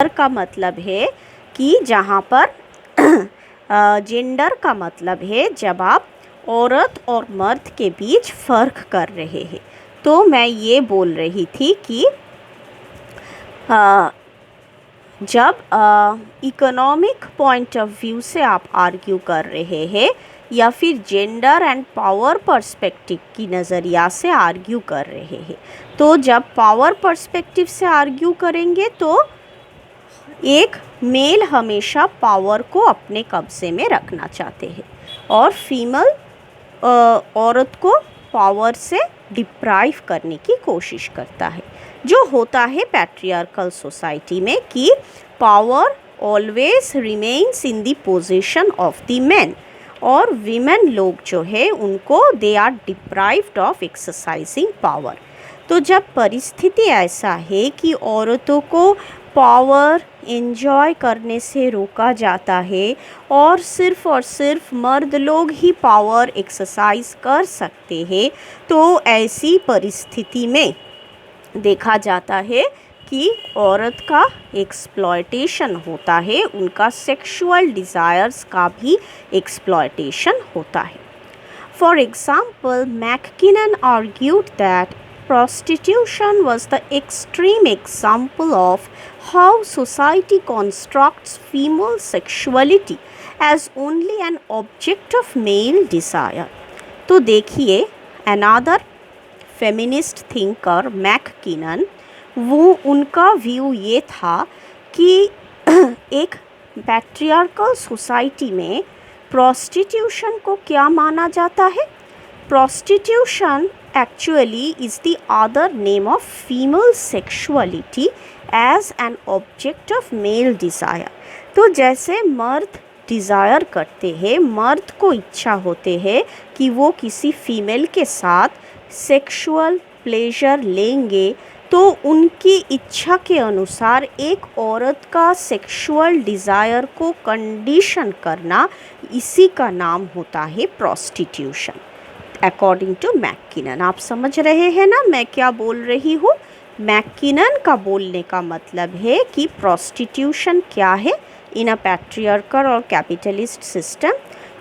का मतलब है कि जहाँ पर जेंडर का मतलब है जब आप औरत और मर्द के बीच फ़र्क कर रहे हैं। तो मैं ये बोल रही थी कि जब इकोनॉमिक पॉइंट ऑफ व्यू से आप आर्ग्यू कर रहे हैं या फिर जेंडर एंड पावर पर्सपेक्टिव की नज़रिया से आर्ग्यू कर रहे हैं, तो जब पावर पर्सपेक्टिव से आर्ग्यू करेंगे तो एक मेल हमेशा पावर को अपने कब्जे में रखना चाहते हैं और फीमेल औरत को पावर से डिप्राइव करने की कोशिश करता है, जो होता है पैट्रियार्कल सोसाइटी में कि power always remains in the position of the man और वीमेन लोग जो है उनको they are deprived of exercising power. तो जब परिस्थिति ऐसा है कि औरतों को पावर एंजॉय करने से रोका जाता है और सिर्फ मर्द लोग ही पावर एक्सरसाइज कर सकते हैं, तो ऐसी परिस्थिति में देखा जाता है कि औरत का एक्सप्लॉयटेशन होता है, उनका सेक्सुअल डिज़ायर्स का भी एक्सप्लॉयटेशन होता है। For example, MacKinnon argued that prostitution was the extreme example of how society constructs female sexuality as only an object of male desire। तो देखिए, another feminist thinker मैककिनन, वो उनका व्यू ये था कि एक पैट्रियार्कल सोसाइटी में प्रोस्टिट्यूशन को क्या माना जाता है। Prostitution actually is the other name of female sexuality as an object of male desire। तो जैसे मर्द डिज़ायर करते हैं, मर्द को इच्छा होते हैं कि वो किसी फीमेल के साथ सेक्सुअल प्लेजर लेंगे, तो उनकी इच्छा के अनुसार एक औरत का सेक्सुअल डिज़ायर को कंडीशन करना, इसी का नाम होता है प्रोस्टिट्यूशन अकॉर्डिंग टू मैककिनन। आप समझ रहे हैं ना मैं क्या बोल रही हूँ। मैककिनन का बोलने का मतलब है कि प्रोस्टिट्यूशन क्या है इन अ पैट्रियार्कल और कैपिटलिस्ट सिस्टम।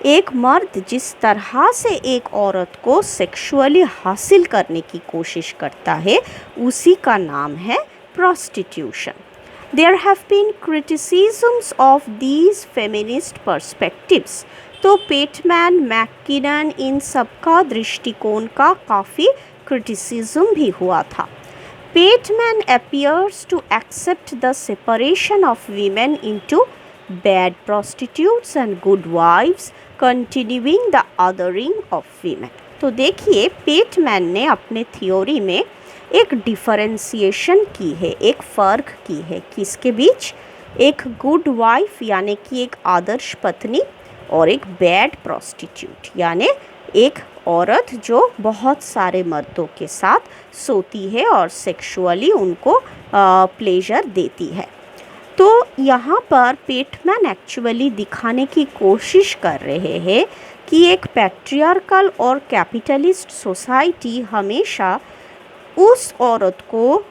एक मर्द जिस तरह से एक औरत को सेक्सुअली हासिल करने की कोशिश करता है, उसी का नाम है prostitution. There have been criticisms of these feminist perspectives। तो पेटमैन, मैककिनन, इन सबका दृष्टिकोण का काफ़ी क्रिटिसिज्म भी हुआ था। पेटमैन appears to accept the separation of women into bad prostitutes and good wives, continuing the othering of women। तो देखिए, पेटमैन ने अपने थ्योरी में एक डिफरेंशिएशन की है, एक फ़र्क की है किसके बीच, एक गुड वाइफ यानी कि एक आदर्श पत्नी और एक बैड प्रोस्टिट्यूट यानी एक औरत जो बहुत सारे मर्दों के साथ सोती है और सेक्सुअली उनको प्लेजर देती है। तो यहाँ पर पेटमैन एक्चुअली दिखाने की कोशिश कर रहे हैं कि एक पैट्रियार्कल और कैपिटलिस्ट सोसाइटी हमेशा उस औरत को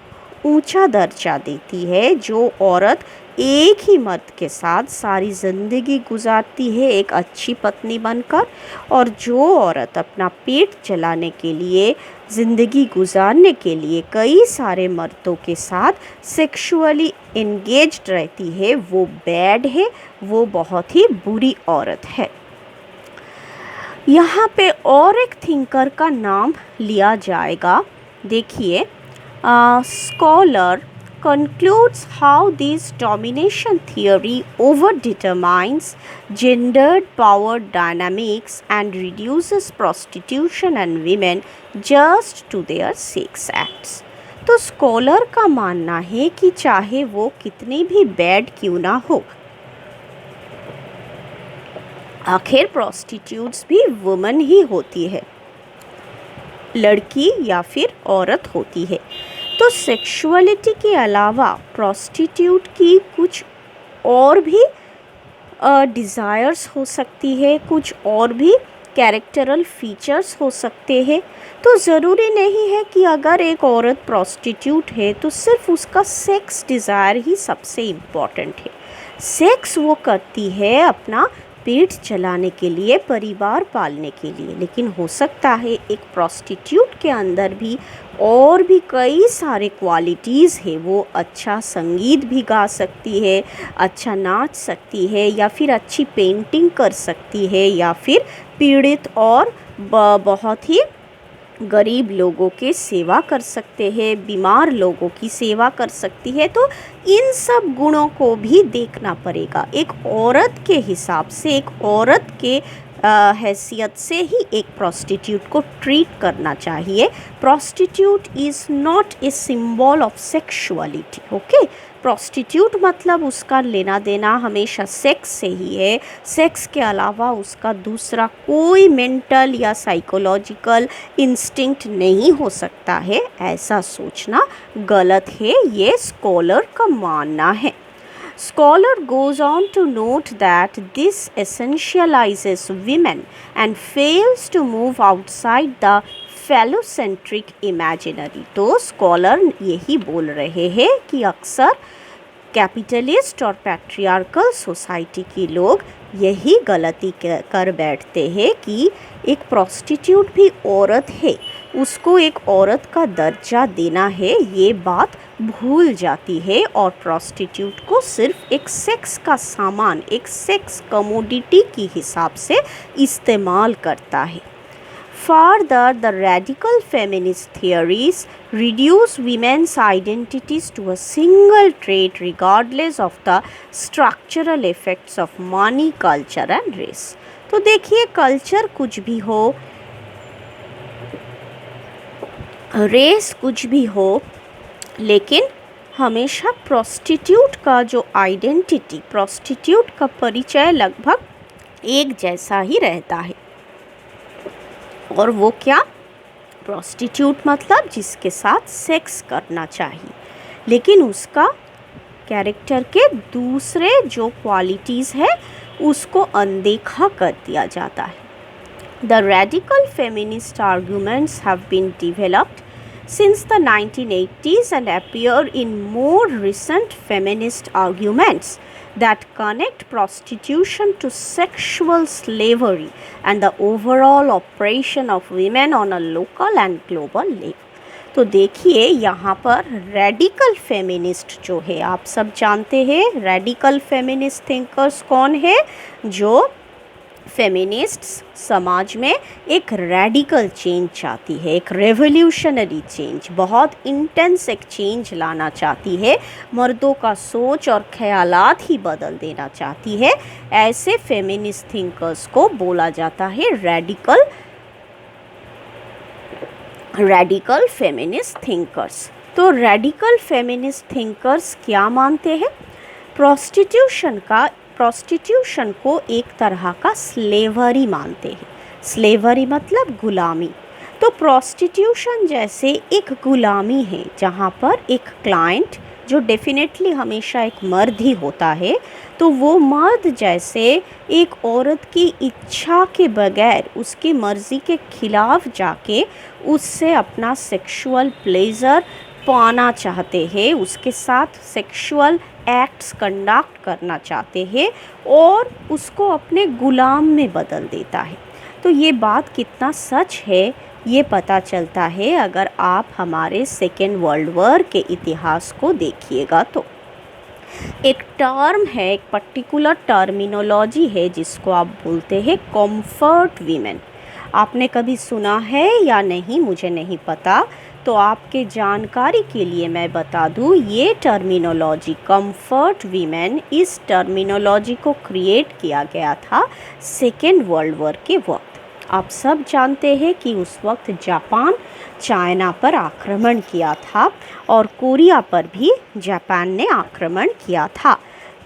ऊंचा दर्जा देती है जो औरत एक ही मर्द के साथ सारी ज़िंदगी गुजारती है एक अच्छी पत्नी बनकर, और जो औरत अपना पेट चलाने के लिए, ज़िंदगी गुजारने के लिए कई सारे मर्दों के साथ सेक्सुअली एंगेज्ड रहती है, वो बैड है, वो बहुत ही बुरी औरत है। यहाँ पे और एक थिंकर का नाम लिया जाएगा। देखिए, scholar concludes how this domination theory over determines gendered power dynamics and reduces prostitution and women just to their sex acts। तो स्कॉलर का मानना है कि चाहे वो कितनी भी बैड क्यों ना हो, आखिर प्रोस्टिट्यूट्स भी वुमन ही होती है, लड़की या फिर औरत होती है। तो सेक्सुअलिटी के अलावा प्रोस्टिट्यूट की कुछ और भी डिज़ायर्स हो सकती है, कुछ और भी कैरेक्टरल फीचर्स हो सकते हैं। तो ज़रूरी नहीं है कि अगर एक औरत प्रोस्टिट्यूट है तो सिर्फ उसका सेक्स डिज़ायर ही सबसे इम्पॉर्टेंट है। सेक्स वो करती है अपना पेट चलाने के लिए, परिवार पालने के लिए, लेकिन हो सकता है एक प्रोस्टिट्यूट के अंदर भी और भी कई सारे क्वालिटीज़ है। वो अच्छा संगीत भी गा सकती है, अच्छा नाच सकती है, या फिर अच्छी पेंटिंग कर सकती है, या फिर पीड़ित और बहुत ही गरीब लोगों के सेवा कर सकते हैं, बीमार लोगों की सेवा कर सकती है। तो इन सब गुणों को भी देखना पड़ेगा। एक औरत के हिसाब से, एक औरत के हैसियत से ही एक प्रोस्टिट्यूट को ट्रीट करना चाहिए। Prostitute is not a symbol of sexuality. Okay, prostitute मतलब उसका लेना देना हमेशा सेक्स से ही है। सेक्स के अलावा उसका दूसरा कोई मेंटल या साइकोलॉजिकल इंस्टिंक्ट नहीं हो सकता है। ऐसा सोचना गलत है, ये स्कॉलर का मानना है। Scholar goes on to note that this essentializes women and fails to move outside the phallocentric imaginary। तो स्कॉलर यही बोल रहे हैं कि अक्सर कैपिटलिस्ट और पैट्रियार्कल सोसाइटी के लोग यही गलती कर बैठते हैं कि एक प्रोस्टिट्यूट भी औरत है, उसको एक औरत का दर्जा देना है, ये बात भूल जाती है और प्रोस्टिट्यूट को सिर्फ एक सेक्स का सामान, एक सेक्स कमोडिटी के हिसाब से इस्तेमाल करता है। Further, the radical feminist theories reduce women's identities to a single trait regardless of the structural effects of money, culture and race। तो देखिए, कल्चर कुछ भी हो, रेस कुछ भी हो, लेकिन हमेशा प्रोस्टिट्यूट का जो आइडेंटिटी, प्रोस्टिट्यूट का परिचय लगभग एक जैसा ही रहता है। और वो क्या? प्रोस्टिट्यूट मतलब जिसके साथ सेक्स करना चाहिए, लेकिन उसका कैरेक्टर के दूसरे जो क्वालिटीज़ है उसको अनदेखा कर दिया जाता है। The radical feminist arguments have been developed since the 1980s and appear in more recent feminist arguments that connect prostitution to sexual slavery and the overall oppression of women on a local and global level। तो देखिए, यहाँ पर radical feminist जो है, आप सब जानते हैं रेडिकल फेमिनिस्ट थिंकर्स कौन है? जो फेमिनिस्ट्स समाज में एक रेडिकल चेंज चाहती है, एक रेवोल्यूशनरी चेंज, बहुत इंटेंस एक चेंज लाना चाहती है, मर्दों का सोच और ख्यालात ही बदल देना चाहती है। ऐसे फेमिनिस्ट थिंकर्स को बोला जाता है रेडिकल फेमिनिस्ट थिंकर्स। तो रेडिकल फेमिनिस्ट थिंकर्स क्या मानते हैं? प्रोस्टिट्यूशन को एक तरह का स्लेवरी मानते हैं। स्लेवरी मतलब गुलामी। तो प्रोस्टिट्यूशन जैसे एक गुलामी है जहाँ पर एक क्लाइंट, जो डेफिनेटली हमेशा एक मर्द ही होता है, तो वो मर्द जैसे एक औरत की इच्छा के बगैर, उसकी मर्ज़ी के खिलाफ जाके उससे अपना सेक्सुअल प्लेजर पाना चाहते हैं, उसके साथ सेक्सुअल एक्ट्स कंडक्ट करना चाहते हैं और उसको अपने गुलाम में बदल देता है। तो ये बात कितना सच है ये पता चलता है अगर आप हमारे सेकेंड वर्ल्ड वॉर के इतिहास को देखिएगा। तो एक टर्म है, एक पर्टिकुलर टर्मिनोलॉजी है जिसको आप बोलते हैं कॉम्फर्ट वीमेन। आपने कभी सुना है या नहीं मुझे नहीं पता, तो आपके जानकारी के लिए मैं बता दूं, ये टर्मिनोलॉजी कम्फर्ट वीमेन, इस टर्मिनोलॉजी को क्रिएट किया गया था सेकेंड वर्ल्ड वॉर के वक्त। आप सब जानते हैं कि उस वक्त जापान चाइना पर आक्रमण किया था और कोरिया पर भी जापान ने आक्रमण किया था।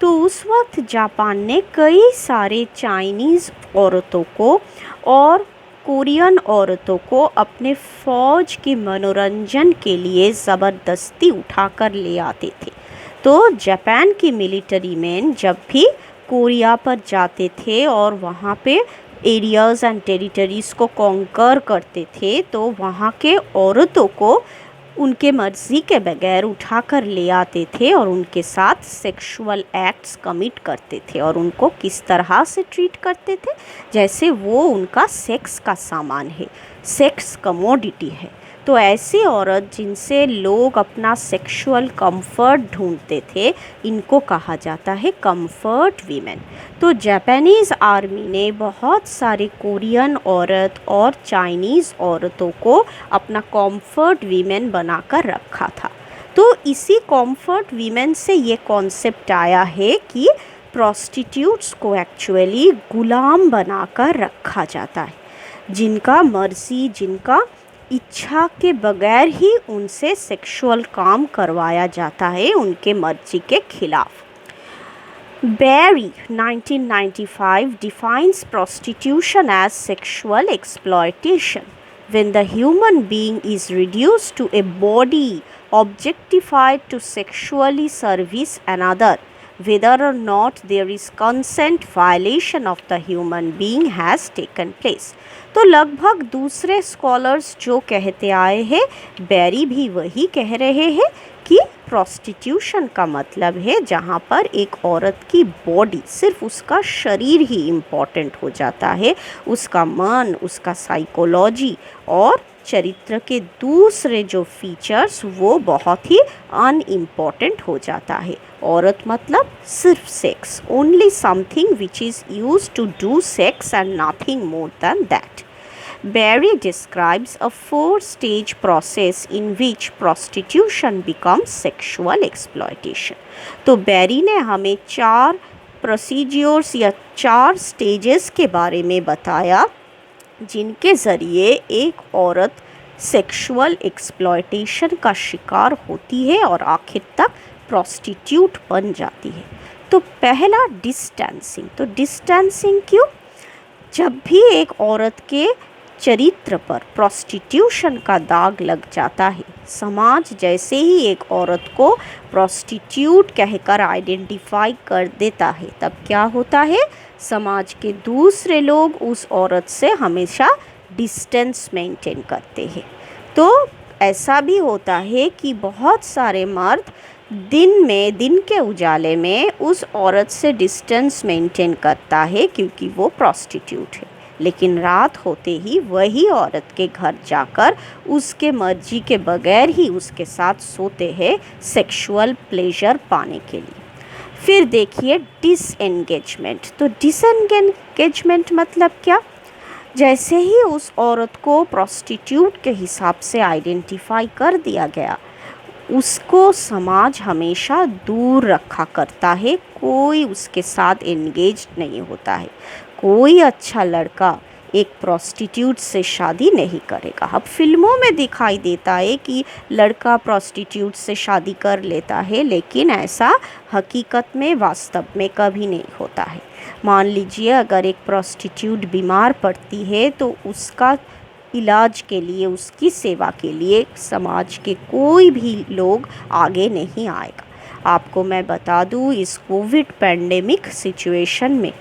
तो उस वक्त जापान ने कई सारे चाइनीज़ औरतों को और कोरियन औरतों को अपने फ़ौज के मनोरंजन के लिए ज़बरदस्ती उठाकर ले आते थे। तो जापान के मिलिट्री मैन जब भी कोरिया पर जाते थे और वहाँ पे एरियाज़ एंड टेरिटरीज़ को कॉन्कर करते थे तो वहाँ के औरतों को उनके मर्ज़ी के बगैर उठाकर ले आते थे और उनके साथ सेक्सुअल एक्ट्स कमिट करते थे और उनको किस तरह से ट्रीट करते थे, जैसे वो उनका सेक्स का सामान है, सेक्स कमोडिटी है। तो ऐसी औरत जिनसे लोग अपना सेक्सुअल कंफर्ट ढूंढते थे, इनको कहा जाता है कंफर्ट वीमेन। तो जापानीज़ आर्मी ने बहुत सारे कोरियन औरत और चाइनीज़ औरतों को अपना कंफर्ट वीमेन बनाकर रखा था। तो इसी कंफर्ट वीमेन से ये कॉन्सेप्ट आया है कि प्रोस्टिट्यूट्स को एक्चुअली गुलाम बनाकर रखा जाता है, जिनका मर्जी, जिनका इच्छा के बगैर ही उनसे सेक्सुअल काम करवाया जाता है, उनके मर्जी के खिलाफ। Berry 1995 defines prostitution as sexual exploitation when the human being is reduced to a body objectified to sexually service another, whether or not there is consent, violation of the human being has taken place। तो लगभग दूसरे scholars जो कहते आए हैं, berry भी वही कह रहे हैं कि प्रोस्टिट्यूशन का मतलब है जहाँ पर एक औरत की बॉडी, सिर्फ उसका शरीर ही इम्पॉर्टेंट हो जाता है, उसका मन, उसका साइकोलॉजी और चरित्र के दूसरे जो फीचर्स वो बहुत ही अनइम्पॉर्टेंट हो जाता है। औरत मतलब सिर्फ sex, only something which is used to do sex and nothing more than that. Berry describes a four-stage process in which prostitution becomes sexual exploitation। तो बेरी ने हमें 4 प्रोसीजर्स या 4 स्टेजेस के बारे में बताया जिनके ज़रिए एक औरत सेक्सुअल एक्सप्लॉयटेशन का शिकार होती है और आखिर तक प्रोस्टिट्यूट बन जाती है। तो पहला डिस्टेंसिंग। तो डिस्टेंसिंग क्यों? जब भी एक औरत के चरित्र पर प्रोस्टिट्यूशन का दाग लग जाता है, समाज जैसे ही एक औरत को प्रोस्टिट्यूट कहकर आइडेंटिफाई कर देता है, तब क्या होता है, समाज के दूसरे लोग उस औरत से हमेशा डिस्टेंस मेंटेन करते हैं। तो ऐसा भी होता है कि बहुत सारे मर्द दिन के उजाले में उस औरत से डिस्टेंस मेंटेन करता है क्योंकि वो प्रोस्टिट्यूट है, लेकिन रात होते ही वही औरत के घर जाकर उसके मर्जी के बगैर ही उसके साथ सोते हैं सेक्सुअल प्लेजर पाने के लिए। फिर देखिए डिसएंगेजमेंट। तो डिसएंगेजमेंट मतलब क्या? जैसे ही उस औरत को प्रोस्टिट्यूट के हिसाब से आइडेंटिफाई कर दिया गया, उसको समाज हमेशा दूर रखा करता है, कोई उसके साथ एंगेज नहीं होता है। कोई अच्छा लड़का एक प्रोस्टिट्यूट से शादी नहीं करेगा। अब फिल्मों में दिखाई देता है कि लड़का प्रोस्टिट्यूट से शादी कर लेता है, लेकिन ऐसा हकीकत में, वास्तव में कभी नहीं होता है। मान लीजिए अगर एक प्रोस्टिट्यूट बीमार पड़ती है तो उसका इलाज के लिए, उसकी सेवा के लिए समाज के कोई भी लोग आगे नहीं आएगा। आपको मैं बता दूँ, इस कोविड पैंडेमिक सिचुएशन में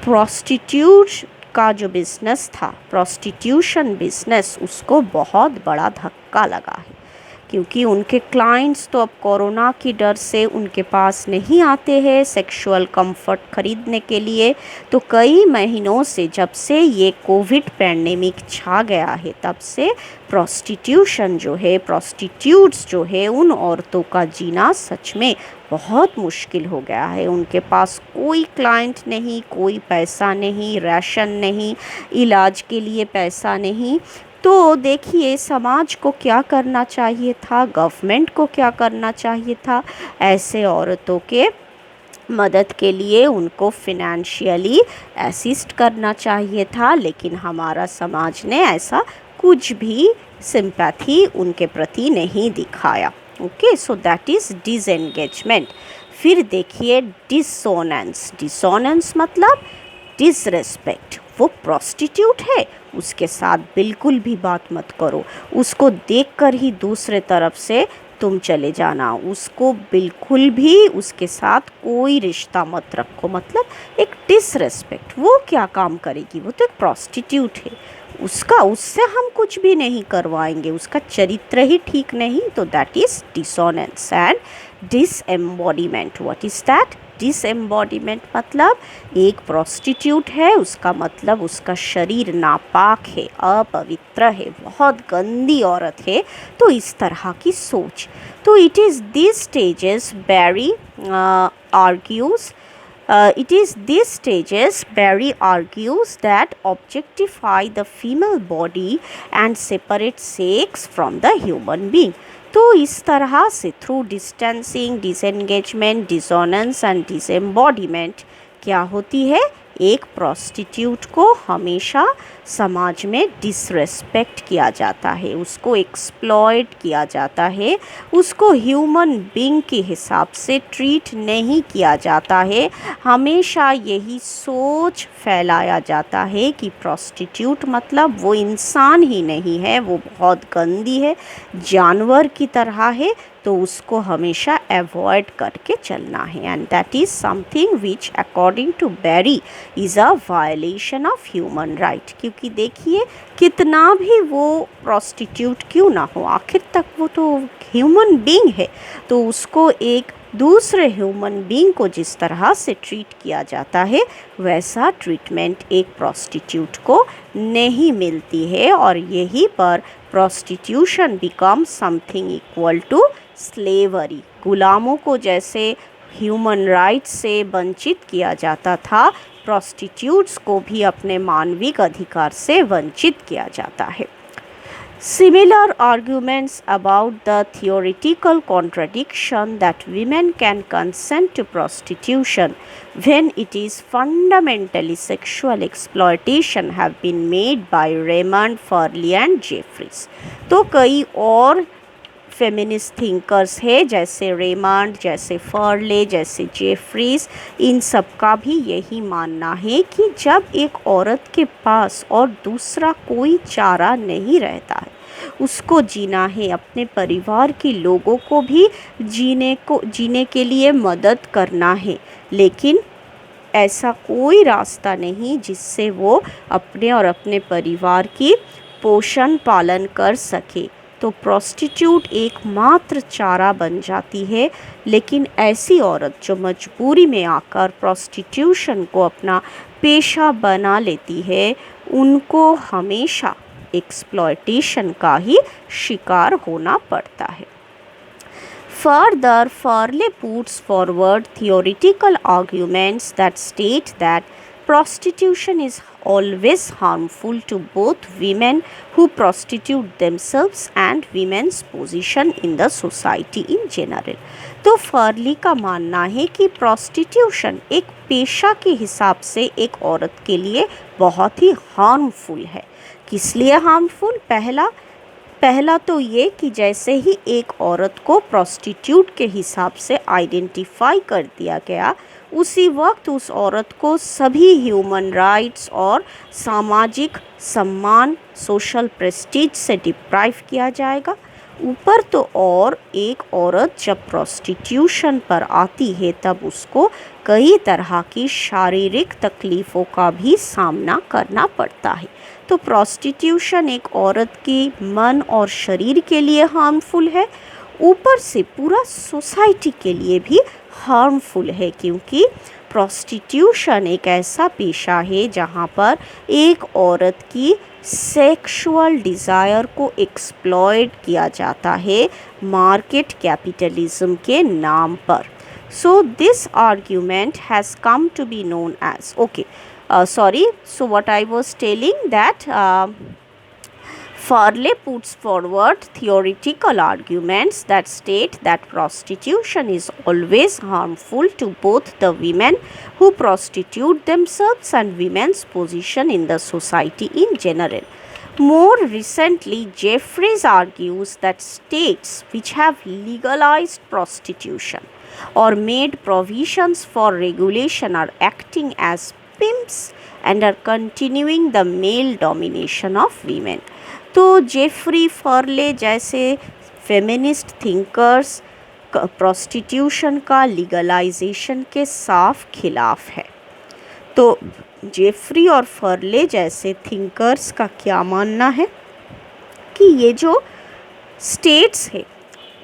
प्रोस्टिट्यूट का जो बिज़नेस था, प्रोस्टिट्यूशन बिज़नेस, उसको बहुत बड़ा धक्का लगा है क्योंकि उनके क्लाइंट्स तो अब कोरोना की डर से उनके पास नहीं आते हैं सेक्सुअल कंफर्ट खरीदने के लिए। तो कई महीनों से, जब से ये कोविड पैंडेमिक छा गया है, तब से प्रोस्टिट्यूशन जो है, प्रोस्टिट्यूट्स जो है, उन औरतों का जीना सच में बहुत मुश्किल हो गया है। उनके पास कोई क्लाइंट नहीं, कोई पैसा नहीं, राशन नहीं, इलाज के लिए पैसा नहीं। तो देखिए समाज को क्या करना चाहिए था, गवर्नमेंट को क्या करना चाहिए था, ऐसे औरतों के मदद के लिए उनको फिनेंशियली असिस्ट करना चाहिए था, लेकिन हमारा समाज ने ऐसा कुछ भी सिंपैथी उनके प्रति नहीं दिखाया। Okay, so that is disengagement. फिर देखिए डिसोनेंस। डिसोनेंस मतलब डिसरेस्पेक्ट। वो प्रोस्टिट्यूट है, उसके साथ बिल्कुल भी बात मत करो, उसको देखकर ही दूसरे तरफ से तुम चले जाना, उसको बिल्कुल भी उसके साथ कोई रिश्ता मत रखो, मतलब एक डिसरेस्पेक्ट। वो क्या काम करेगी, वो तो एक प्रॉस्टिट्यूट है, उससे हम कुछ भी नहीं करवाएंगे, उसका चरित्र ही ठीक नहीं, तो that is dissonance and disembodiment. What is that? Disembodiment मतलब एक प्रॉस्टिट्यूट है, उसका मतलब उसका शरीर नापाक है, अपवित्र है, बहुत गंदी औरत है, तो इस तरह की सोच। तो it is this stages Berry argues it is these stages Barry argues that objectify the female body and separate sex from the human being. तो इस तरह से through distancing, disengagement, dissonance and disembodiment क्या होती है, एक प्रॉस्टिट्यूट को हमेशा समाज में डिसरेस्पेक्ट किया जाता है, उसको एक्सप्लॉइट किया जाता है, उसको ह्यूमन बीइंग के हिसाब से ट्रीट नहीं किया जाता है। हमेशा यही सोच फैलाया जाता है कि प्रॉस्टिट्यूट मतलब वो इंसान ही नहीं है, वो बहुत गंदी है, जानवर की तरह है, तो उसको हमेशा अवॉइड करके चलना है। And that is something which according to Berry is a violation of human right. क्योंकि देखिए कितना भी वो प्रॉस्टिट्यूट क्यों ना हो, आखिर तक वो तो ह्यूमन बीइंग है, तो उसको एक दूसरे ह्यूमन बीइंग को जिस तरह से ट्रीट किया जाता है वैसा ट्रीटमेंट एक प्रॉस्टिट्यूट को नहीं मिलती है। और यहीं पर prostitution become something equal to slavery. गुलामों को जैसे ह्यूमन राइट्स से वंचित किया जाता था, प्रॉस्टिट्यूट्स को भी अपने मानविक अधिकार से वंचित किया जाता है। Similar arguments about the theoretical contradiction that women can consent to prostitution when it is fundamentally sexual exploitation have been made by Raymond Farley and Jeffries. तो कई और फेमिनिस्ट थिंकर्स है जैसे रेमंड, जैसे फर्ले, जैसे जेफ्रीज, इन सब का भी यही मानना है कि जब एक औरत के पास और दूसरा कोई चारा नहीं रहता है, उसको जीना है, अपने परिवार के लोगों को भी जीने के लिए मदद करना है, लेकिन ऐसा कोई रास्ता नहीं जिससे वो अपने और अपने परिवार की पोषण पालन कर सके, तो प्रॉस्टिट्यूट एकमात्र चारा बन जाती है। लेकिन ऐसी औरत जो मजबूरी में आकर प्रॉस्टिट्यूशन को अपना पेशा बना लेती है, उनको हमेशा एक्सप्लॉयटेशन का ही शिकार होना पड़ता है। Further, Farley puts forward theoretical arguments that state that prostitution is always harmful to both women who prostitute themselves and women's position in the society in general. तो फर्ली का मानना है कि प्रॉस्टिट्यूशन एक पेशा के हिसाब से एक औरत के लिए बहुत ही हार्मफुल है। किस लिए हार्मफुल? पहला तो ये कि जैसे ही एक औरत को प्रॉस्टिट्यूट के हिसाब से आइडेंटिफाई कर दिया गया, उसी वक्त उस औरत को सभी ह्यूमन राइट्स और सामाजिक सम्मान, सोशल प्रेस्टीज से डिप्राइव किया जाएगा। ऊपर तो और एक औरत जब प्रॉस्टिट्यूशन पर आती है तब उसको कई तरह की शारीरिक तकलीफ़ों का भी सामना करना पड़ता है। तो प्रॉस्टिट्यूशन एक औरत के मन और शरीर के लिए हार्मफुल है, ऊपर से पूरा सोसाइटी के लिए भी हार्मफुल है, क्योंकि प्रॉस्टिट्यूशन एक ऐसा पेशा है जहाँ पर एक औरत की सेक्सुअल डिज़ायर को एक्सप्लॉइट किया जाता है मार्केट कैपिटलिज्म के नाम पर। So this argument has come to be known as so what I was telling that Farley puts forward theoretical arguments that state that prostitution is always harmful to both the women who prostitute themselves and women's position in the society in general. More recently, Jeffries argues that states which have legalized prostitution or made provisions for regulation are acting as pimps and are continuing the male domination of women. तो Jeffrey फर्ले जैसे feminist thinkers prostitution का legalisation के साफ खिलाफ है। तो Jeffrey और फर्ले जैसे थिंकर्स का क्या मानना है कि ये जो स्टेट्स है,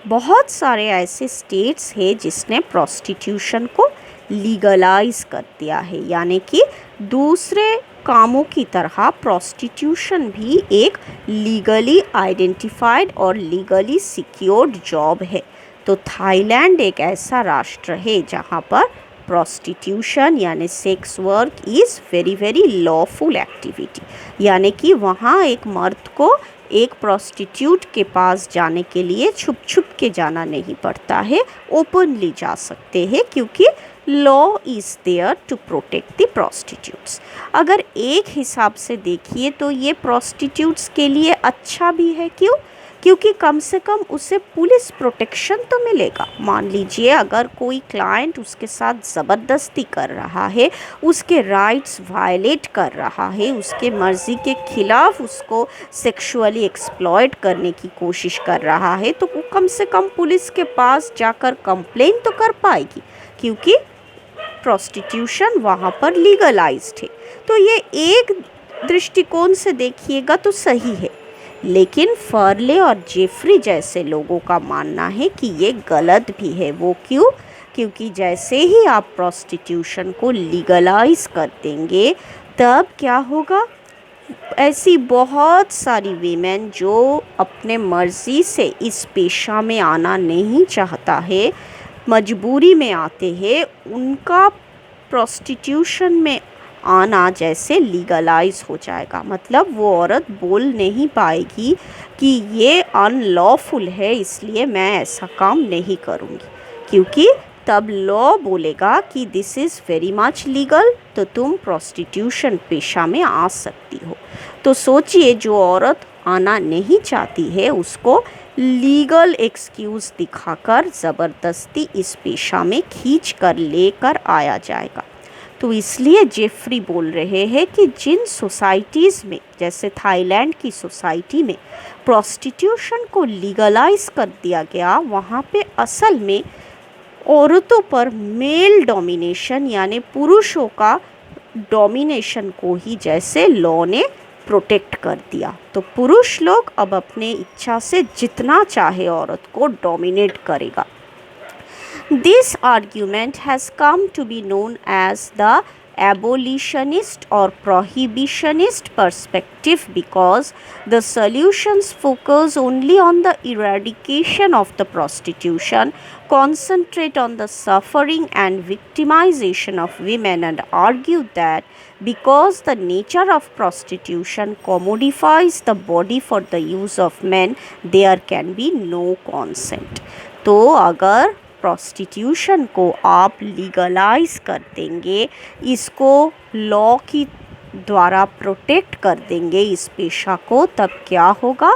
बहुत सारे ऐसे स्टेट्स हैं जिसने प्रोस्टिट्यूशन को लीगलाइज कर दिया है, यानी कि दूसरे कामों की तरह प्रोस्टिट्यूशन भी एक लीगली आइडेंटिफाइड और लीगली सिक्योर्ड जॉब है। तो थाईलैंड एक ऐसा राष्ट्र है जहाँ पर प्रोस्टिट्यूशन यानी sex work is very very lawful activity, यानी कि वहाँ एक मर्द को एक प्रोस्टिट्यूट के पास जाने के लिए छुप छुप के जाना नहीं पड़ता है, ओपनली जा सकते हैं, क्योंकि law is there to protect the prostitutes. अगर एक हिसाब से देखिए तो ये प्रोस्टिट्यूट्स के लिए अच्छा भी है। क्यों? क्योंकि कम से कम उसे पुलिस प्रोटेक्शन तो मिलेगा। मान लीजिए अगर कोई क्लाइंट उसके साथ ज़बरदस्ती कर रहा है, उसके राइट्स वायलेट कर रहा है, उसके मर्ज़ी के खिलाफ उसको सेक्सुअली एक्सप्लॉयट करने की कोशिश कर रहा है, तो वो कम से कम पुलिस के पास जाकर कंप्लेन तो कर पाएगी, क्योंकि प्रोस्टिट्यूशन वहाँ पर लीगलाइज्ड है। तो ये एक दृष्टिकोण से देखिएगा तो सही है, लेकिन फर्ले और जेफरी जैसे लोगों का मानना है कि ये गलत भी है। वो क्यों? क्योंकि जैसे ही आप प्रोस्टिट्यूशन को लीगलाइज कर देंगे तब क्या होगा, ऐसी बहुत सारी वीमेन जो अपने मर्ज़ी से इस पेशा में आना नहीं चाहता है, मजबूरी में आते हैं, उनका प्रोस्टिट्यूशन में आना जैसे लीगलाइज हो जाएगा। मतलब वो औरत बोल नहीं पाएगी कि ये अनलॉफुल है, इसलिए मैं ऐसा काम नहीं करूँगी, क्योंकि तब लॉ बोलेगा कि this is very much legal, तो तुम प्रोस्टिट्यूशन पेशा में आ सकती हो। तो सोचिए, जो औरत आना नहीं चाहती है उसको लीगल एक्सक्यूज़ दिखाकर ज़बरदस्ती इस पेशा में खींच कर लेकर आया जाएगा। तो इसलिए जेफरी बोल रहे हैं कि जिन सोसाइटीज़ में, जैसे थाईलैंड की सोसाइटी में प्रोस्टिट्यूशन को लीगलाइज कर दिया गया, वहाँ पे असल में औरतों पर मेल डोमिनेशन यानी पुरुषों का डोमिनेशन को ही जैसे लॉ ने प्रोटेक्ट कर दिया। तो पुरुष लोग अब अपने इच्छा से जितना चाहे औरत को डोमिनेट करेगा। This argument has come to be known as the abolitionist or prohibitionist perspective, because the solutions focus only on the eradication of the prostitution, concentrate on the suffering and victimization of women, and argue that because the nature of prostitution commodifies the body for the use of men, there can be no consent. तो अगर prostitution को आप legalise कर देंगे, इसको law की द्वारा protect कर देंगे इस पेशा को, तब क्या होगा,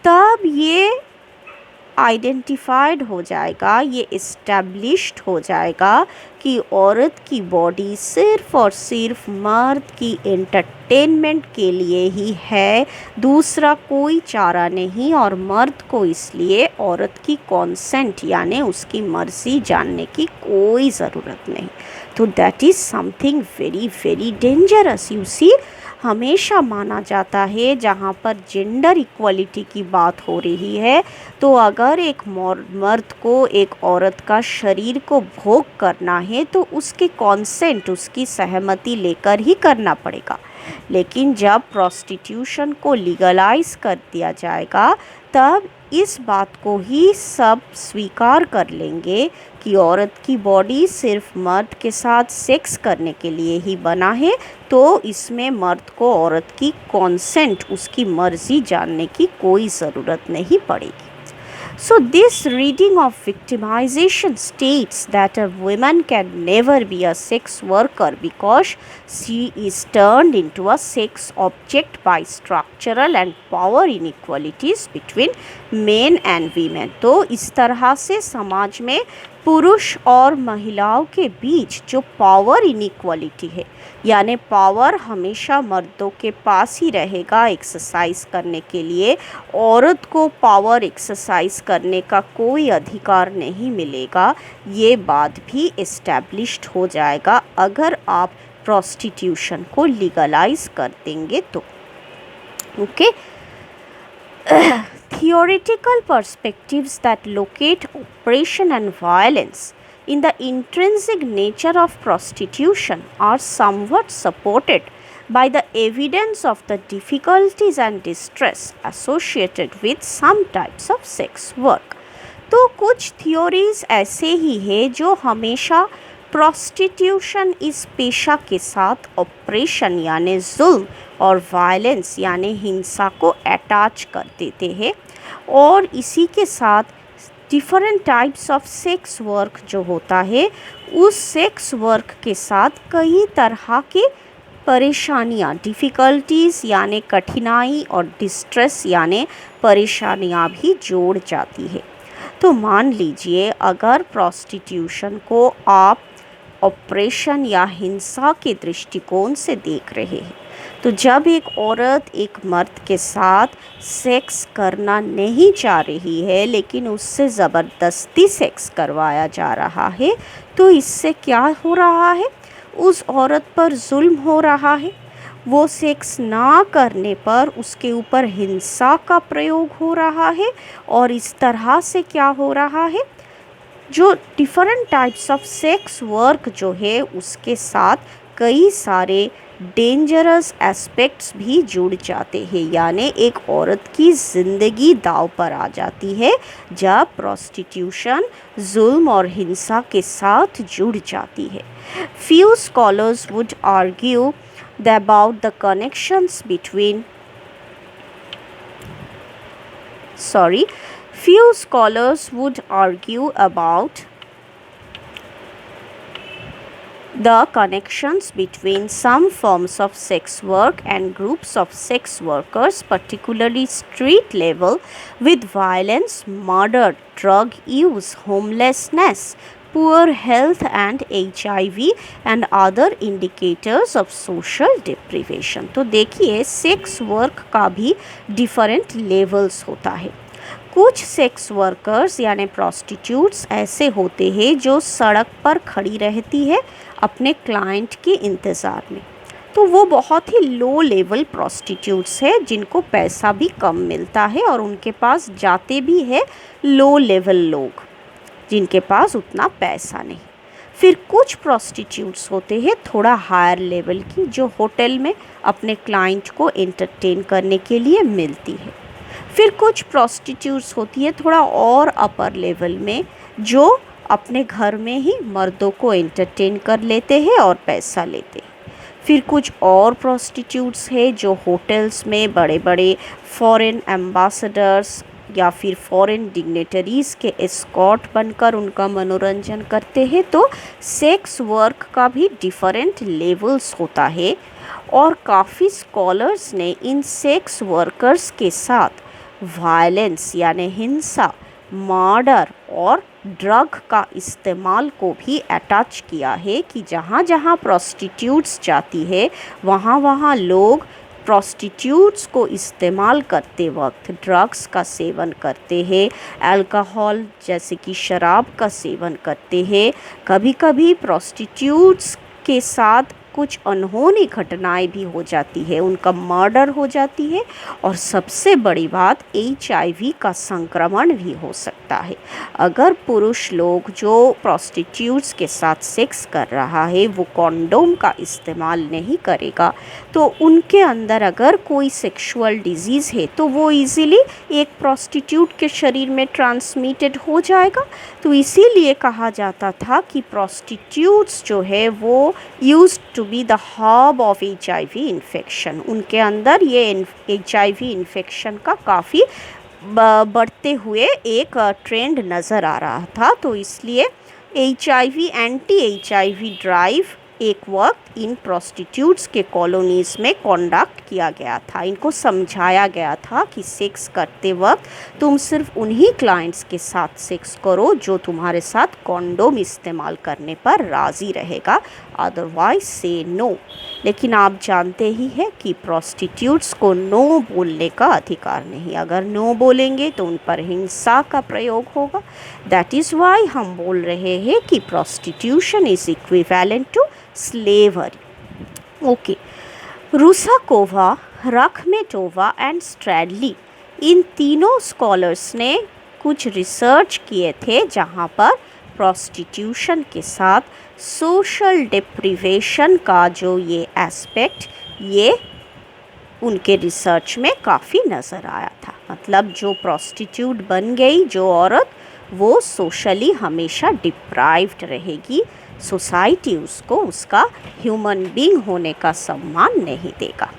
तब ये आइडेंटिफाइड हो जाएगा, ये इस्टेब्लिश्ड हो जाएगा कि औरत की बॉडी सिर्फ़ और सिर्फ मर्द की एंटरटेनमेंट के लिए ही है, दूसरा कोई चारा नहीं, और मर्द को इसलिए औरत की कॉन्सेंट यानी उसकी मर्ज़ी जानने की कोई ज़रूरत नहीं। तो that is something very very dangerous. You see, हमेशा माना जाता है जहाँ पर जेंडर इक्वलिटी की बात हो रही है, तो अगर एक मर्द को एक औरत का शरीर को भोग करना है तो उसके कॉन्सेंट, उसकी सहमति लेकर ही करना पड़ेगा। लेकिन जब प्रोस्टिट्यूशन को लीगलाइज कर दिया जाएगा तब इस बात को ही सब स्वीकार कर लेंगे कि औरत की बॉडी सिर्फ मर्द के साथ सेक्स करने के लिए ही बना है, तो इसमें मर्द को औरत की कॉन्सेंट, उसकी मर्ज़ी जानने की कोई ज़रूरत नहीं पड़ेगी। So this reading of victimization states that a woman can never be a sex worker because she is turned into a sex object by structural and power inequalities between men and women. तो इस तरह से समाज में पुरुष और महिलाओं के बीच जो पावर इनइक्वालिटी है, यानी पावर हमेशा मर्दों के पास ही रहेगा एक्सरसाइज करने के लिए, औरत को पावर एक्सरसाइज करने का कोई अधिकार नहीं मिलेगा, ये बात भी इस्टेब्लिश्ड हो जाएगा अगर आप प्रोस्टिट्यूशन को लीगलाइज कर देंगे तो। Okay, theoretical perspectives that locate oppression and violence in the intrinsic nature of prostitution are somewhat supported by the evidence of the difficulties and distress associated with some types of sex work। तो कुछ theories ऐसे ही है जो हमेशा prostitution इस पेशा के साथ ऑपरेशन यानी जुल्म और वायलेंस यानी हिंसा को अटैच कर देते हैं, और इसी के साथ different types of sex work जो होता है उस सेक्स वर्क के साथ कई तरह के परेशानियाँ, डिफ़िकल्टीज़ यानी कठिनाई और डिस्ट्रेस यानी परेशानियाँ भी जोड़ जाती है। तो मान लीजिए अगर प्रोस्टिट्यूशन को आप ऑपरेशन या हिंसा के दृष्टिकोण से देख रहे हैं, तो जब एक औरत एक मर्द के साथ सेक्स करना नहीं चाह रही है लेकिन उससे ज़बरदस्ती सेक्स करवाया जा रहा है, तो इससे क्या हो रहा है, उस औरत पर जुल्म हो रहा है। वो सेक्स ना करने पर उसके ऊपर हिंसा का प्रयोग हो रहा है, और इस तरह से क्या हो रहा है, जो different types of sex work जो है उसके साथ कई सारे डेंजरस एस्पेक्ट्स भी जुड़ जाते हैं, यानी एक औरत की ज़िंदगी दाव पर आ जाती है जब प्रोस्टिट्यूशन जुल्म और हिंसा के साथ जुड़ जाती है। Few scholars would argue about the connections between few scholars would argue about the connections between some forms of sex work and groups of sex workers, particularly street level, with violence, murder, drug use, homelessness, poor health and HIV and other indicators of social deprivation। तो देखिए sex work का भी different levels होता है। कुछ sex workers यानी prostitutes ऐसे होते हैं जो सड़क पर खड़ी रहती है अपने क्लाइंट के इंतज़ार में, तो वो बहुत ही लो लेवल प्रोस्टिट्यूट्स है जिनको पैसा भी कम मिलता है और उनके पास जाते भी है लो लेवल लोग जिनके पास उतना पैसा नहीं। फिर कुछ प्रोस्टिट्यूट्स होते हैं थोड़ा हायर लेवल की जो होटल में अपने क्लाइंट को एंटरटेन करने के लिए मिलती है। फिर कुछ प्रोस्टिट्यूट्स होती है थोड़ा और अपर लेवल में जो अपने घर में ही मर्दों को एंटरटेन कर लेते हैं और पैसा लेते हैं। फिर कुछ और प्रोस्टिट्यूट्स है जो होटल्स में बड़े बड़े फॉरेन एम्बेसडर्स या फिर फॉरेन डिग्नेटरीज़ के एस्कॉर्ट बनकर उनका मनोरंजन करते हैं। तो सेक्स वर्क का भी डिफरेंट लेवल्स होता है, और काफ़ी स्कॉलर्स ने इन सेक्स वर्कर्स के साथ वायलेंस यानी हिंसा, मर्डर और ड्रग का इस्तेमाल को भी अटैच किया है कि जहाँ जहाँ प्रोस्टिट्यूट्स जाती है वहाँ वहाँ लोग प्रोस्टिट्यूट्स को इस्तेमाल करते वक्त ड्रग्स का सेवन करते हैं, अल्कोहल जैसे कि शराब का सेवन करते हैं। कभी कभी प्रोस्टिट्यूट्स के साथ कुछ अनहोनी घटनाएं भी हो जाती है, उनका मर्डर हो जाती है, और सबसे बड़ी बात HIV का संक्रमण भी हो सकता है। अगर पुरुष लोग जो प्रोस्टिट्यूट्स के साथ सेक्स कर रहा है वो कॉन्डोम का इस्तेमाल नहीं करेगा तो उनके अंदर अगर कोई सेक्सुअल डिजीज़ है तो वो इजीली एक प्रोस्टिट्यूट के शरीर में ट्रांसमिटेड हो जाएगा। तो इसीलिए कहा जाता था कि प्रोस्टिट्यूट्स जो है वो used to be the hub of HIV infection. उनके अंदर ये HIV इन्फेक्शन का काफ़ी बढ़ते हुए एक ट्रेंड नज़र आ रहा था। तो इसलिए HIV एंटी HIV ड्राइव एक वक्त इन प्रोस्टिट्यूट्स के कॉलोनीज़ में कंडक्ट किया गया था। इनको समझाया गया था कि सेक्स करते वक्त तुम सिर्फ उन्हीं क्लाइंट्स के साथ सेक्स करो जो तुम्हारे साथ कॉन्डोम इस्तेमाल करने पर राज़ी रहेगा, अदरवाइज से नो। लेकिन आप जानते ही हैं कि प्रोस्टिट्यूट्स को नो बोलने का अधिकार नहीं। अगर नो बोलेंगे तो उन पर हिंसा का प्रयोग होगा। दैट इज़ वाई हम बोल रहे हैं कि prostitution is equivalent to slavery. Okay, Rusakova, Rakhmetova and Stradley, इन तीनों स्कॉलर्स ने कुछ रिसर्च किए थे जहाँ पर प्रोस्टिट्यूशन के साथ सोशल डिप्रिवेशन का जो ये एस्पेक्ट ये उनके रिसर्च में काफ़ी नज़र आया था। मतलब जो प्रोस्टिट्यूट बन गई जो औरत, वो सोशली हमेशा डिप्राइव्ड रहेगी। सोसाइटी उसको उसका ह्यूमन बीइंग होने का सम्मान नहीं देगा।